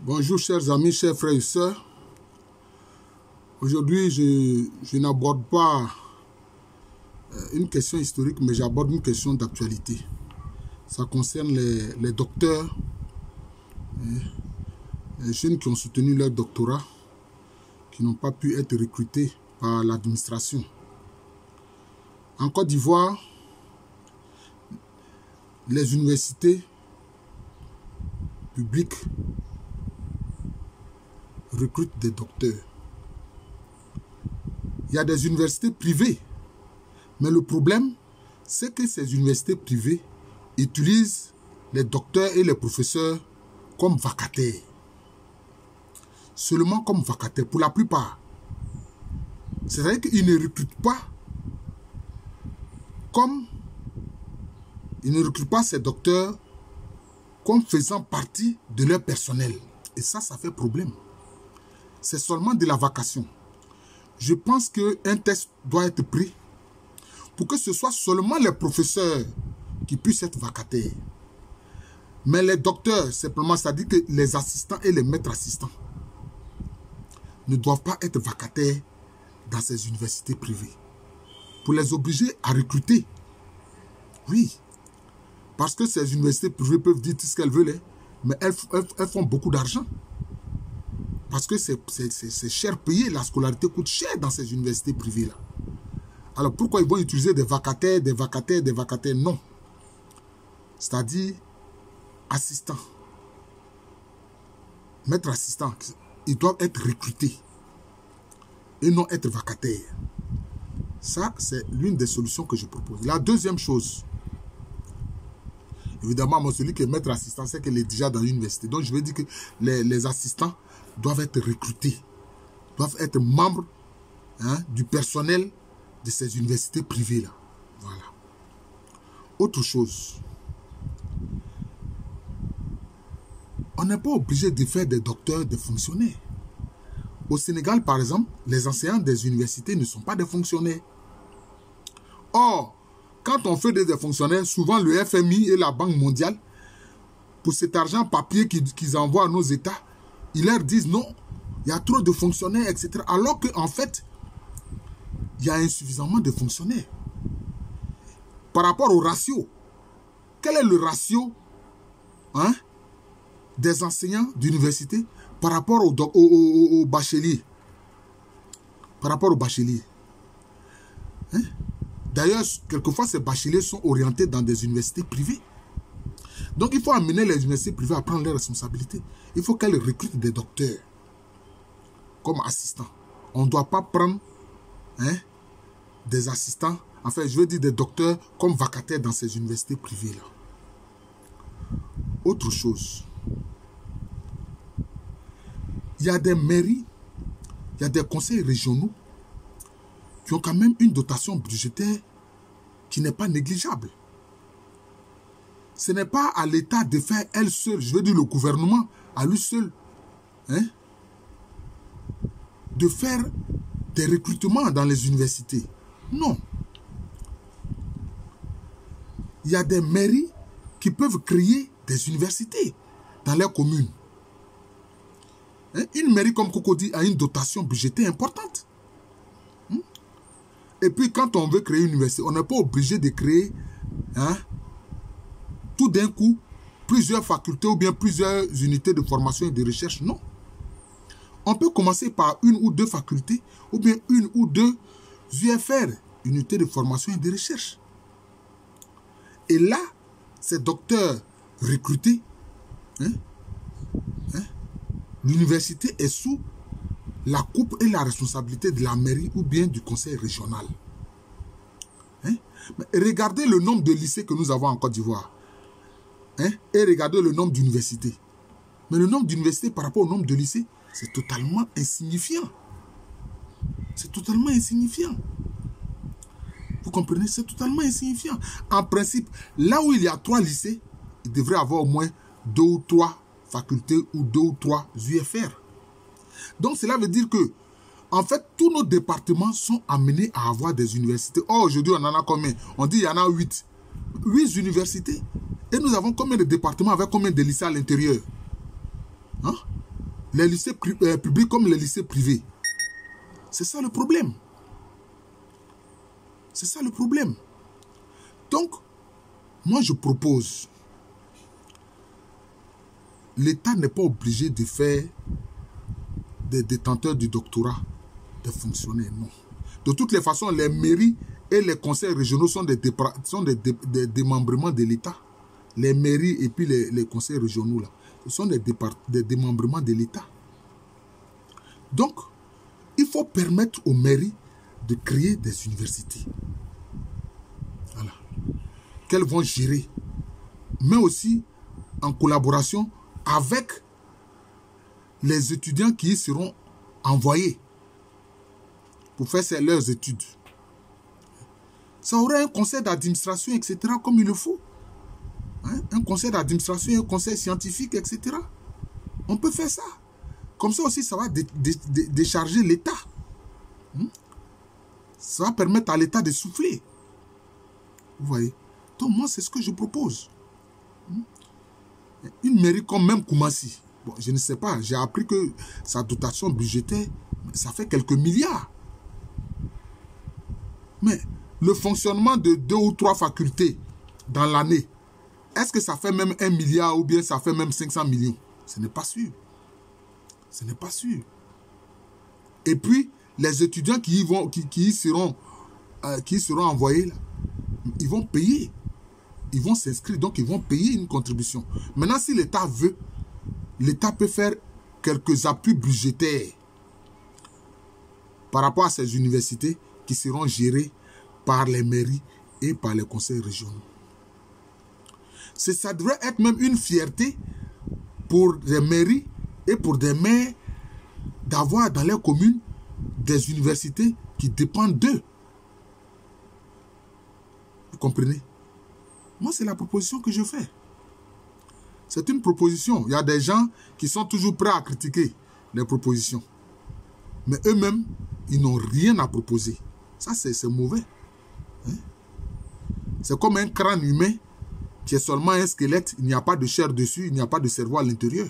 Bonjour chers amis, chers frères et sœurs. Aujourd'hui, je n'aborde pas une question historique, mais j'aborde une question d'actualité. Ça concerne les docteurs, les jeunes qui ont soutenu leur doctorat, qui n'ont pas pu être recrutés par l'administration. En Côte d'Ivoire, les universités publiques recrutent des docteurs. Il y a des universités privées, mais le problème, c'est que ces universités privées utilisent les docteurs et les professeurs comme vacataires. Seulement comme vacataires, pour la plupart. C'est-à-dire qu'ils ne recrutent pas ils ne recrutent pas ces docteurs comme faisant partie de leur personnel. Et ça fait problème. C'est seulement de la vacation. Je pense qu'un test doit être pris pour que ce soit seulement les professeurs qui puissent être vacataires. Mais les docteurs, simplement, c'est-à-dire que les assistants et les maîtres assistants ne doivent pas être vacataires dans ces universités privées. Pour les obliger à recruter. Oui. Parce que ces universités privées peuvent dire tout ce qu'elles veulent, mais elles font beaucoup d'argent. Parce que c'est cher payé, la scolarité coûte cher dans ces universités privées-là. Alors pourquoi ils vont utiliser des vacataires? Non. C'est-à-dire assistants, maîtres assistants, ils doivent être recrutés et non être vacataires. Ça, c'est l'une des solutions que je propose. La deuxième chose, évidemment, moi, celui qui est maître assistant, c'est qu'il est déjà dans l'université. Donc, je vais dire que les assistants doivent être recrutés, doivent être membres du personnel de ces universités privées-là. Voilà. Autre chose, on n'est pas obligé de faire des docteurs, des fonctionnaires. Au Sénégal, par exemple, les enseignants des universités ne sont pas des fonctionnaires. Or, quand on fait des fonctionnaires, souvent le FMI et la Banque mondiale, pour cet argent papier qu'ils envoient à nos États, ils leur disent non, il y a trop de fonctionnaires, etc. Alors qu'en fait, il y a insuffisamment de fonctionnaires. Par rapport au ratio, quel est le ratio des enseignants d'université par rapport aux bacheliers? Par rapport aux bacheliers. D'ailleurs, quelquefois, ces bacheliers sont orientés dans des universités privées. Donc, il faut amener les universités privées à prendre leurs responsabilités. Il faut qu'elles recrutent des docteurs comme assistants. On ne doit pas prendre des assistants, enfin, je veux dire des docteurs comme vacataires dans ces universités privées-là. Autre chose, il y a des mairies, il y a des conseils régionaux qui ont quand même une dotation budgétaire qui n'est pas négligeable. Ce n'est pas à l'État de faire elle seule, je veux dire le gouvernement, à lui seul, de faire des recrutements dans les universités. Non. Il y a des mairies qui peuvent créer des universités dans leurs communes. Une mairie comme Cocody a une dotation budgétaire importante. Et puis quand on veut créer une université, on n'est pas obligé de créer tout d'un coup plusieurs facultés ou bien plusieurs unités de formation et de recherche. Non. On peut commencer par une ou deux facultés ou bien une ou deux UFR, unités de formation et de recherche. Et là, ces docteurs recrutés, l'université est sous la coupe et la responsabilité de la mairie ou bien du conseil régional. Mais regardez le nombre de lycées que nous avons en Côte d'Ivoire. Et regardez le nombre d'universités. Mais le nombre d'universités par rapport au nombre de lycées, c'est totalement insignifiant. C'est totalement insignifiant. Vous comprenez? C'est totalement insignifiant. En principe, là où il y a 3 lycées, il devrait y avoir au moins 2 ou 3 facultés ou 2 ou 3 UFR. Donc cela veut dire que, en fait, tous nos départements sont amenés à avoir des universités. Oh, aujourd'hui, on en a combien? On dit qu'il y en a 8. 8 universités. Et nous avons combien de départements avec combien de lycées à l'intérieur? les lycées publics comme les lycées privés. C'est ça le problème. C'est ça le problème. Donc, moi je propose, l'État n'est pas obligé de faire des détenteurs du doctorat, des fonctionnaires, non. De toutes les façons, les mairies et les conseils régionaux sont des démembrements de l'État. Les mairies et puis les conseils régionaux, là, ce sont des démembrements de l'État. Donc, il faut permettre aux mairies de créer des universités. Voilà. Qu'elles vont gérer. Mais aussi en collaboration avec les étudiants qui y seront envoyés pour faire leurs études. Ça aurait un conseil d'administration, etc., comme il le faut. Hein? Un conseil d'administration, un conseil scientifique, etc. On peut faire ça. Comme ça aussi, ça va décharger l'État. Ça va permettre à l'État de souffler. Vous voyez? Donc moi, c'est ce que je propose. Une mairie comme même Koumassi. Bon, je ne sais pas, j'ai appris que sa dotation budgétaire, ça fait quelques milliards. Mais le fonctionnement de 2 ou 3 facultés dans l'année, est-ce que ça fait même 1 milliard ou bien ça fait même 500 millions? Ce n'est pas sûr. Ce n'est pas sûr. Et puis, les étudiants qui y seront envoyés, là, ils vont payer. Ils vont s'inscrire, donc ils vont payer une contribution. Maintenant, si l'État veut, l'État peut faire quelques appuis budgétaires par rapport à ces universités qui seront gérées par les mairies et par les conseils régionaux. Ça devrait être même une fierté pour des mairies et pour des maires d'avoir dans leurs communes des universités qui dépendent d'eux. Vous comprenez? Moi, c'est la proposition que je fais. C'est une proposition. Il y a des gens qui sont toujours prêts à critiquer les propositions. Mais eux-mêmes, ils n'ont rien à proposer. Ça, c'est mauvais. Hein? C'est comme un crâne humain qui est seulement un squelette. Il n'y a pas de chair dessus, il n'y a pas de cerveau à l'intérieur.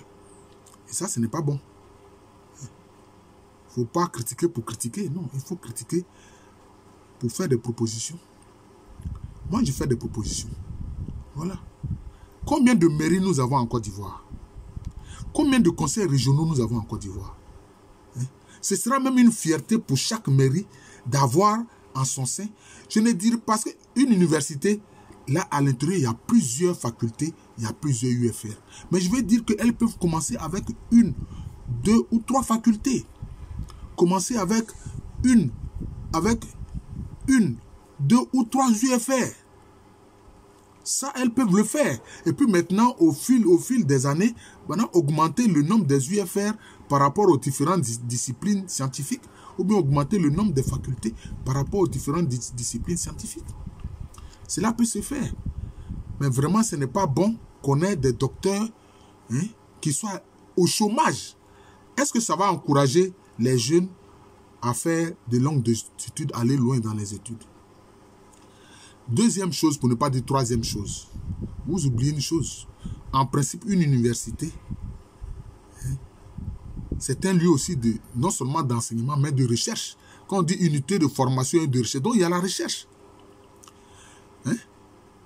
Et ça, ce n'est pas bon. Il ne faut pas critiquer pour critiquer. Non, il faut critiquer pour faire des propositions. Moi, je fais des propositions. Voilà. Combien de mairies nous avons en Côte d'Ivoire? Combien de conseils régionaux nous avons en Côte d'Ivoire? Hein? Ce sera même une fierté pour chaque mairie d'avoir en son sein, je ne dirais pas, parce qu'une université, là à l'intérieur, il y a plusieurs facultés, il y a plusieurs UFR. Mais je veux dire qu'elles peuvent commencer avec 1, 2 ou 3 facultés. Commencer avec 1, 2 ou 3 UFR. Ça, elles peuvent le faire. Et puis maintenant, au fil des années, maintenant, augmenter le nombre des UFR par rapport aux différentes disciplines scientifiques, ou bien augmenter le nombre des facultés par rapport aux différentes disciplines scientifiques. Cela peut se faire. Mais vraiment, ce n'est pas bon qu'on ait des docteurs qui soient au chômage. Est-ce que ça va encourager les jeunes à faire de longues études, aller loin dans les études? Deuxième chose, pour ne pas dire troisième chose, vous oubliez une chose. En principe, une université, c'est un lieu aussi de, non seulement d'enseignement, mais de recherche. Quand on dit unité de formation et de recherche, donc il y a la recherche.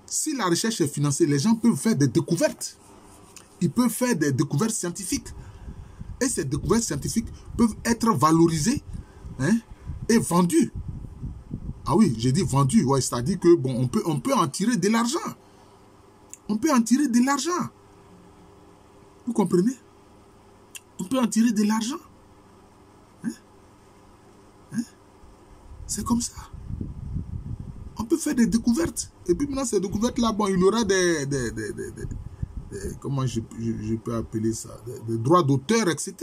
Si la recherche est financée, les gens peuvent faire des découvertes. Ils peuvent faire des découvertes scientifiques. Et ces découvertes scientifiques peuvent être valorisées et vendues. Ah oui, j'ai dit vendu, ouais, c'est-à-dire que bon, on peut en tirer de l'argent. On peut en tirer de l'argent. Vous comprenez? On peut en tirer de l'argent. C'est comme ça. On peut faire des découvertes. Et puis maintenant, ces découvertes-là, bon, il y aura comment je peux appeler ça? Des droits d'auteur, etc.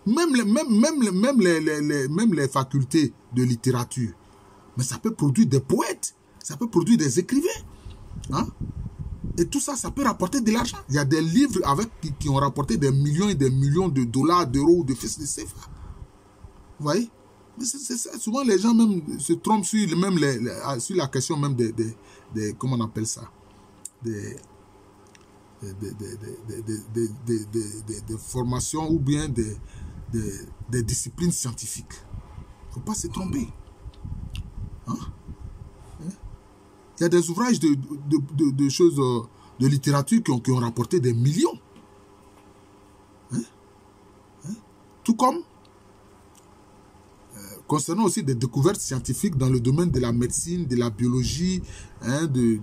Même les facultés de littérature. Mais ça peut produire des poètes. Ça peut produire des écrivains. Et tout ça, ça peut rapporter de l'argent. Il y a des livres qui ont rapporté des millions et des millions de dollars, d'euros, de CFA. Vous voyez? Mais c'est ça. Souvent, les gens même se trompent sur, sur la question même des comment on appelle ça? des formations ou bien des disciplines scientifiques. Il ne faut pas se tromper. Hein? Il y a des ouvrages de choses, de littérature qui ont rapporté des millions. Hein? Hein? Tout comme concernant aussi des découvertes scientifiques dans le domaine de la médecine, de la biologie, hein, de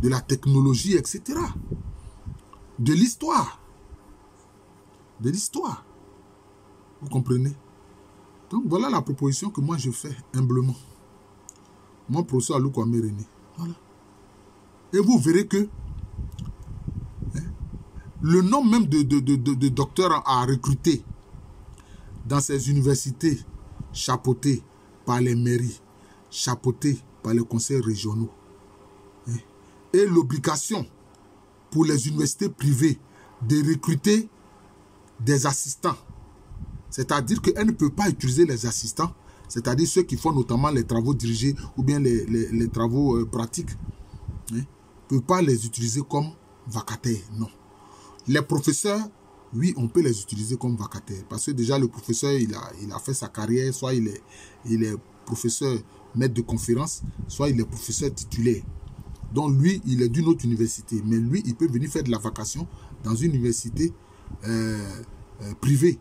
la technologie, etc. De l'histoire. De l'histoire. Vous comprenez? Donc voilà la proposition que moi je fais humblement. Moi, professeur Aluko Kwame René. Voilà. Et vous verrez que hein, le nombre même de docteurs à recruter dans ces universités chapeautées par les mairies, chapeautées par les conseils régionaux, hein, et l'obligation pour les universités privées de recruter des assistants. C'est-à-dire qu'elles ne peuvent pas utiliser les assistants, c'est-à-dire ceux qui font notamment les travaux dirigés ou bien les travaux pratiques, hein, ne peuvent pas les utiliser comme vacataires, non. Les professeurs, oui, on peut les utiliser comme vacataires, parce que déjà le professeur, il a fait sa carrière, soit il est professeur maître de conférence, soit il est professeur titulaire. Donc lui, il est d'une autre université, mais lui, il peut venir faire de la vacation dans une université privée.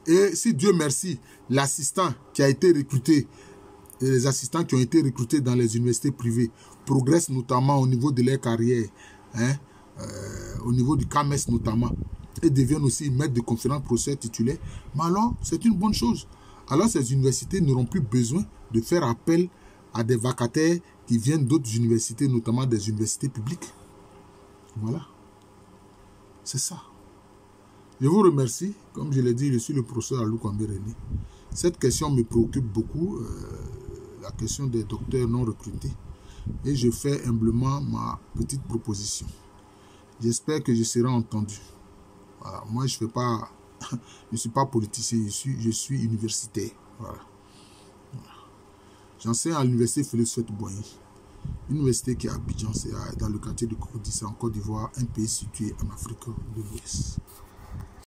Et si Dieu merci, l'assistant qui a été recruté, et les assistants qui ont été recrutés dans les universités privées progressent notamment au niveau de leur carrière, hein, au niveau du CAMES notamment, et deviennent aussi maîtres de conférences, professeurs titulaires, mais alors c'est une bonne chose. Alors ces universités n'auront plus besoin de faire appel à des vacataires qui viennent d'autres universités, notamment des universités publiques. Voilà. C'est ça. Je vous remercie. Comme je l'ai dit, je suis le professeur Aluko Kwame René. Cette question me préoccupe beaucoup, la question des docteurs non recrutés. Et je fais humblement ma petite proposition. J'espère que je serai entendu. Voilà. Moi, je ne suis pas politicien, je suis universitaire. Voilà. J'enseigne à l'université Félix Houphouët-Boigny. Une université qui est à Abidjan, c'est dans le quartier de Cocody, en Côte d'Ivoire, un pays situé en Afrique de l'Ouest.